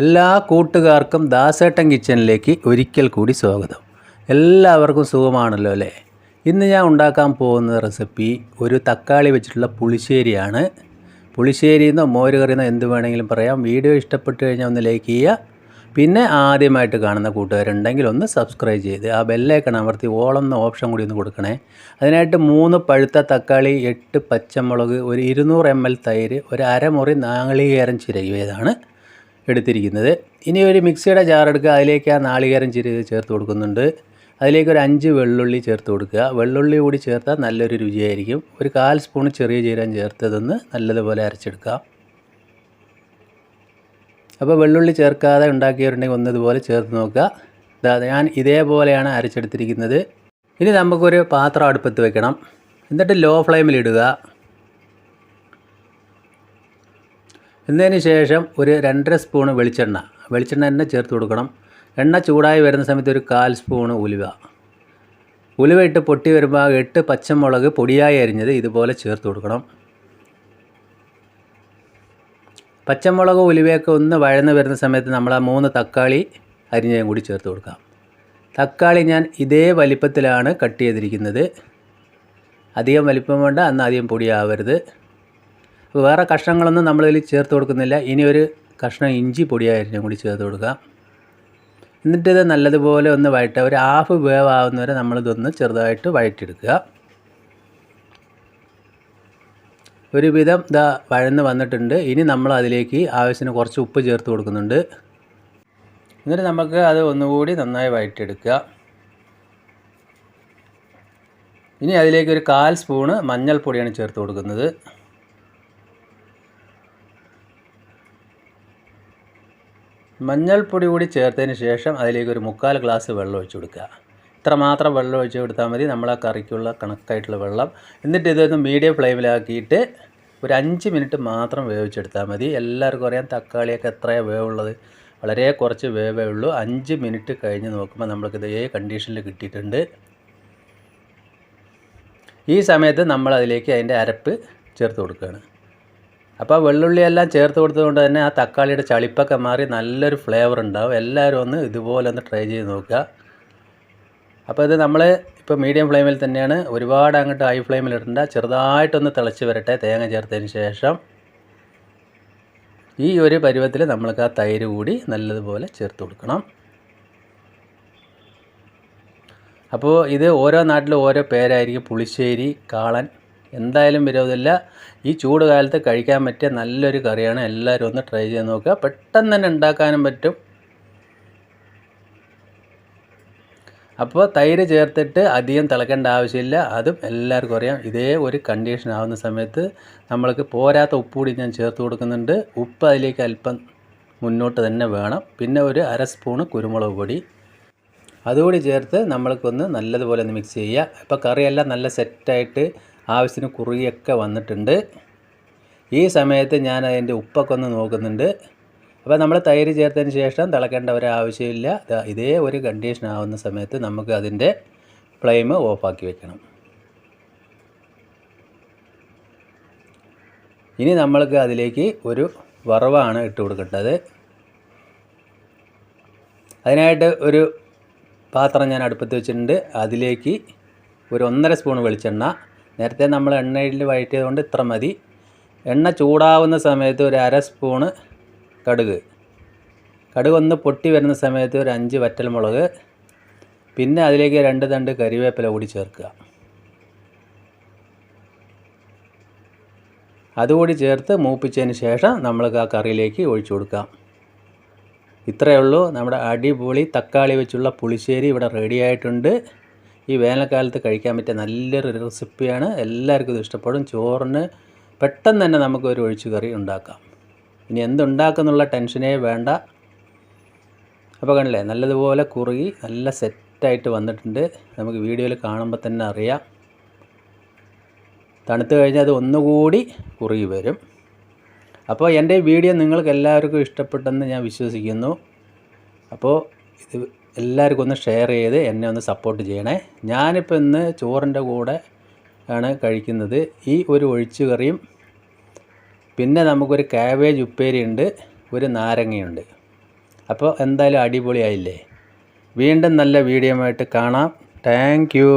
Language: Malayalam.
എല്ലാ കൂട്ടുകാർക്കും ദാസേട്ടൻ കിച്ചണിലേക്ക് ഒരിക്കൽ കൂടി സ്വാഗതം. എല്ലാവർക്കും സുഖമാണല്ലോ അല്ലേ? ഇന്ന് ഞാൻ ഉണ്ടാക്കാൻ പോകുന്ന റെസിപ്പി ഒരു തക്കാളി വെച്ചിട്ടുള്ള പുളിശ്ശേരിയാണ്. പുളിശ്ശേരിയെന്നോ മോര് കറിയെന്നോ എന്ത് വേണമെങ്കിലും പറയാം. വീഡിയോ ഇഷ്ടപ്പെട്ട് കഴിഞ്ഞാൽ ഒന്ന് ലൈക്ക് ചെയ്യുക. പിന്നെ ആദ്യമായിട്ട് കാണുന്ന കൂട്ടുകാരുണ്ടെങ്കിൽ ഒന്ന് സബ്സ്ക്രൈബ് ചെയ്ത് ആ ബെല്ലൈക്കൺ അമർത്തി ഓളെന്ന ഓപ്ഷൻ കൂടി ഒന്ന് കൊടുക്കണേ. അതിനായിട്ട് 3 പഴുത്ത തക്കാളി, 8 പച്ചമുളക്, ഒരു 200 ml തൈര്, ഒരു അരമുറി നാളികേരം ചിരകിയതാണ് എടുത്തിരിക്കുന്നത്. ഇനി ഒരു മിക്സിയുടെ ജാർ എടുക്കുക. അതിലേക്ക് ആ നാളികേരം ചിരകി ചേർത്ത് കൊടുക്കുന്നുണ്ട്. അതിലേക്ക് ഒരു 5 വെള്ളുള്ളി ചേർത്ത് കൊടുക്കുക. വെള്ളുള്ളി കൂടി ചേർത്താൽ നല്ലൊരു രുചിയായിരിക്കും. ഒരു 1/4 സ്പൂൺ ചെറിയ ജീരകം ചേർത്തതൊന്ന് നല്ലതുപോലെ അരച്ചെടുക്കുക. അപ്പോൾ വെള്ളുള്ളി ചേർക്കാതെ ഉണ്ടാക്കിയവരുണ്ടെങ്കിൽ ഒന്നിതുപോലെ ചേർത്ത് നോക്കുക. ഞാൻ ഇതേപോലെയാണ് അരച്ചെടുത്തിരിക്കുന്നത്. ഇനി നമുക്കൊരു പാത്രം അടുപ്പത്ത് വെക്കണം. എന്നിട്ട് ലോ ഫ്ലെയിമിൽ ഇടുക. എന്നതിന് ശേഷം ഒരു 2.5 സ്പൂൺ വെളിച്ചെണ്ണ തന്നെ ചേർത്ത് കൊടുക്കണം. എണ്ണ ചൂടായി വരുന്ന സമയത്ത് ഒരു 1/4 സ്പൂൺ ഉലുവ ഇട്ട് പൊട്ടി വരുമ്പോൾ 8 പച്ചമുളക് പൊടിയായി അരിഞ്ഞത് ഇതുപോലെ ചേർത്ത് കൊടുക്കണം. പച്ചമുളക് ഉലുവയൊക്കെ ഒന്ന് വഴന്ന് വരുന്ന സമയത്ത് നമ്മൾ ആ 3 തക്കാളി അരിഞ്ഞതും കൂടി ചേർത്ത് കൊടുക്കാം. തക്കാളി ഞാൻ ഇതേ വലിപ്പത്തിലാണ് കട്ട് ചെയ്തിരിക്കുന്നത്. അധികം വലിപ്പം വേണ്ട, എന്നാൽ അധികം പൊടിയാവരുത്. വേറെ കഷ്ണങ്ങളൊന്നും നമ്മളിതിൽ ചേർത്ത് കൊടുക്കുന്നില്ല. ഇനി ഒരു കഷ്ണം ഇഞ്ചി പൊടിയായിരിക്കും കൂടി ചേർത്ത് കൊടുക്കാം. എന്നിട്ടിത് നല്ലതുപോലെ ഒന്ന് വഴറ്റുക. ഒരു 1/2 വേവ് ആവുന്നവരെ നമ്മളിതൊന്ന് ചെറുതായിട്ട് വഴറ്റിയെടുക്കുക. ഒരുവിധം വഴന്ന് വന്നിട്ടുണ്ട്. ഇനി നമ്മൾ അതിലേക്ക് ആവശ്യത്തിന് കുറച്ച് ഉപ്പ് ചേർത്ത് കൊടുക്കുന്നുണ്ട്. എന്നിട്ട് നമുക്ക് അത് ഒന്നുകൂടി നന്നായി വഴറ്റിയെടുക്കുക. ഇനി അതിലേക്ക് ഒരു 1/4 സ്പൂണ് മഞ്ഞൾപ്പൊടിയാണ് ചേർത്ത് കൊടുക്കുന്നത്. മഞ്ഞൾപ്പൊടി കൂടി ചേർത്തതിന് ശേഷം അതിലേക്ക് ഒരു 3/4 ഗ്ലാസ് വെള്ളം ഒഴിച്ച് കൊടുക്കുക. ഇത്ര മാത്രം വെള്ളം ഒഴിച്ച് കൊടുത്താൽ മതി, നമ്മൾ ആ കറിക്കുള്ള കണക്കായിട്ടുള്ള വെള്ളം. എന്നിട്ട് ഇതൊന്ന് മീഡിയം ഫ്ലെയിമിലാക്കിയിട്ട് ഒരു 5 മിനിറ്റ് മാത്രം വേവിച്ചെടുത്താൽ മതി. എല്ലാവർക്കും അറിയാം തക്കാളിയൊക്കെ എത്രയാണ് വേവുള്ളത്, വളരെ കുറച്ച് വേവേ ഉള്ളൂ. 5 മിനിറ്റ് കഴിഞ്ഞ് നോക്കുമ്പോൾ നമ്മൾക്ക് ഇതേ കണ്ടീഷനിൽ കിട്ടിയിട്ടുണ്ട്. ഈ സമയത്ത് നമ്മൾ അതിലേക്ക് അതിൻ്റെ അരപ്പ് ചേർത്ത് കൊടുക്കുകയാണ്. അപ്പോൾ വെള്ളുള്ളിയെല്ലാം ചേർത്ത് കൊടുത്തതുകൊണ്ട് തന്നെ ആ തക്കാളിയുടെ ചളിപ്പൊക്കെ മാറി നല്ലൊരു ഫ്ലേവർ ഉണ്ടാവും. എല്ലാവരും ഒന്ന് ഇതുപോലെ ഒന്ന് ട്രൈ ചെയ്ത് നോക്കുക. അപ്പോൾ ഇത് നമ്മൾ ഇപ്പോൾ മീഡിയം ഫ്ലെയിമിൽ തന്നെയാണ്, ഒരുപാട് അങ്ങോട്ട് ഹൈ ഫ്ലെയിമിൽ ഇടണ്ട. ചെറുതായിട്ടൊന്ന് തിളച്ച് വരട്ടെ. തേങ്ങ ചേർത്തതിന് ശേഷം ഈ ഒരു പരുവത്തിൽ നമ്മൾക്ക് ആ തൈര് കൂടി നല്ലതുപോലെ ചേർത്ത് കൊടുക്കണം. അപ്പോൾ ഇത് ഓരോ നാട്ടിലും ഓരോ പേരായിരിക്കും. പുളിശ്ശേരി, കാളൻ, എന്തായാലും വിരോധമില്ല. ഈ ചൂട് കാലത്ത് കഴിക്കാൻ പറ്റിയ നല്ലൊരു കറിയാണ്. എല്ലാവരും ഒന്ന് ട്രൈ ചെയ്ത് നോക്കുക. പെട്ടെന്ന് തന്നെ ഉണ്ടാക്കാനും പറ്റും. അപ്പോൾ തൈര് ചേർത്തിട്ട് അധികം തിളക്കേണ്ട ആവശ്യമില്ല. അതും എല്ലാവർക്കും അറിയാം. ഇതേ ഒരു കണ്ടീഷൻ ആവുന്ന സമയത്ത് നമ്മൾക്ക് പോരാത്ത ഉപ്പ് കൂടി ഞാൻ ചേർത്ത് കൊടുക്കുന്നുണ്ട്. ഉപ്പ് അതിലേക്ക് അല്പം മുന്നോട്ട് തന്നെ വേണം. പിന്നെ ഒരു 1/2 സ്പൂണ് കുരുമുളക് പൊടി അതുകൂടി ചേർത്ത് നമ്മൾക്കൊന്ന് നല്ലതുപോലെ ഒന്ന് മിക്സ് ചെയ്യുക. ഇപ്പോൾ കറിയെല്ലാം നല്ല സെറ്റായിട്ട് ആവശ്യത്തിന് കുറുകിയൊക്കെ വന്നിട്ടുണ്ട്. ഈ സമയത്ത് ഞാൻ അതിൻ്റെ ഉപ്പൊക്കെ ഒന്ന് നോക്കുന്നുണ്ട്. അപ്പോൾ നമ്മൾ തൈര് ചേർത്തതിന് ശേഷം തിളക്കേണ്ട ഒരാവശ്യമില്ല. ഇതേ ഒരു കണ്ടീഷൻ ആവുന്ന സമയത്ത് നമുക്ക് അതിൻ്റെ ഫ്ലെയിം ഓഫാക്കി വെക്കണം. ഇനി നമ്മൾക്ക് അതിലേക്ക് ഒരു വറവാണ് ഇട്ട് കൊടുക്കേണ്ടത്. അതിനായിട്ട് ഒരു പാത്രം ഞാൻ അടുപ്പത്ത് വെച്ചിട്ടുണ്ട്. അതിലേക്ക് ഒരു 1.5 സ്പൂൺ വെളിച്ചെണ്ണ. നേരത്തെ നമ്മൾ എണ്ണയിൽ വഴറ്റിയതുകൊണ്ട് ഇത്ര മതി. എണ്ണ ചൂടാവുന്ന സമയത്ത് ഒരു 1/2 സ്പൂണ് കടുക് ഒന്ന് പൊട്ടി വരുന്ന സമയത്ത് ഒരു 5 വറ്റൽമുളക്, പിന്നെ അതിലേക്ക് 2 തണ്ട് കരിവേപ്പില കൂടി ചേർക്കുക. അതുകൂടി ചേർത്ത് മൂപ്പിച്ചതിന് ശേഷം നമ്മൾക്ക് ആ കറിയിലേക്ക് ഒഴിച്ചു കൊടുക്കാം. ഇത്രയേ ഉള്ളൂ. നമ്മുടെ അടിപൊളി തക്കാളി വെച്ചുള്ള പുളിശ്ശേരി ഇവിടെ റെഡി ആയിട്ടുണ്ട്. ഈ വേനൽക്കാലത്ത് കഴിക്കാൻ പറ്റിയ നല്ലൊരു റെസിപ്പിയാണ്. എല്ലാവർക്കും ഇത് ഇഷ്ടപ്പെടും. ചോറിന് പെട്ടെന്ന് തന്നെ നമുക്കൊരു ഒഴിച്ചു കറി ഉണ്ടാക്കാം. ഇനി എന്തുണ്ടാക്കുന്നുള്ള ടെൻഷനേ വേണ്ട. അപ്പോൾ കണ്ടില്ലേ, നല്ലതുപോലെ കുറുകി നല്ല സെറ്റായിട്ട് വന്നിട്ടുണ്ട്. നമുക്ക് വീഡിയോയിൽ കാണുമ്പോൾ തന്നെ അറിയാം. തണുത്ത് കഴിഞ്ഞാൽ അത് ഒന്നുകൂടി കുറുകി വരും. അപ്പോൾ എൻ്റെ വീഡിയോ നിങ്ങൾക്ക് എല്ലാവർക്കും ഇഷ്ടപ്പെട്ടെന്ന് ഞാൻ വിശ്വസിക്കുന്നു. അപ്പോൾ ഇത് എല്ലാവർക്കും ഒന്ന് ഷെയർ ചെയ്ത് എന്നെ ഒന്ന് സപ്പോർട്ട് ചെയ്യണേ. ഞാനിപ്പോൾ ഇന്ന് ചോറിൻ്റെ കൂടെ ആണ് കഴിക്കുന്നത്. ഈ ഒരു ഒഴിച്ചു കറിയും പിന്നെ നമുക്കൊരു കാബേജ് ഉപ്പേരി ഉണ്ട്, ഒരു നാരങ്ങയുണ്ട്. അപ്പോൾ എന്തായാലും അടിപൊളിയായില്ലേ. വീണ്ടും നല്ല വീഡിയോ ആയിട്ട് കാണാം. Thank you.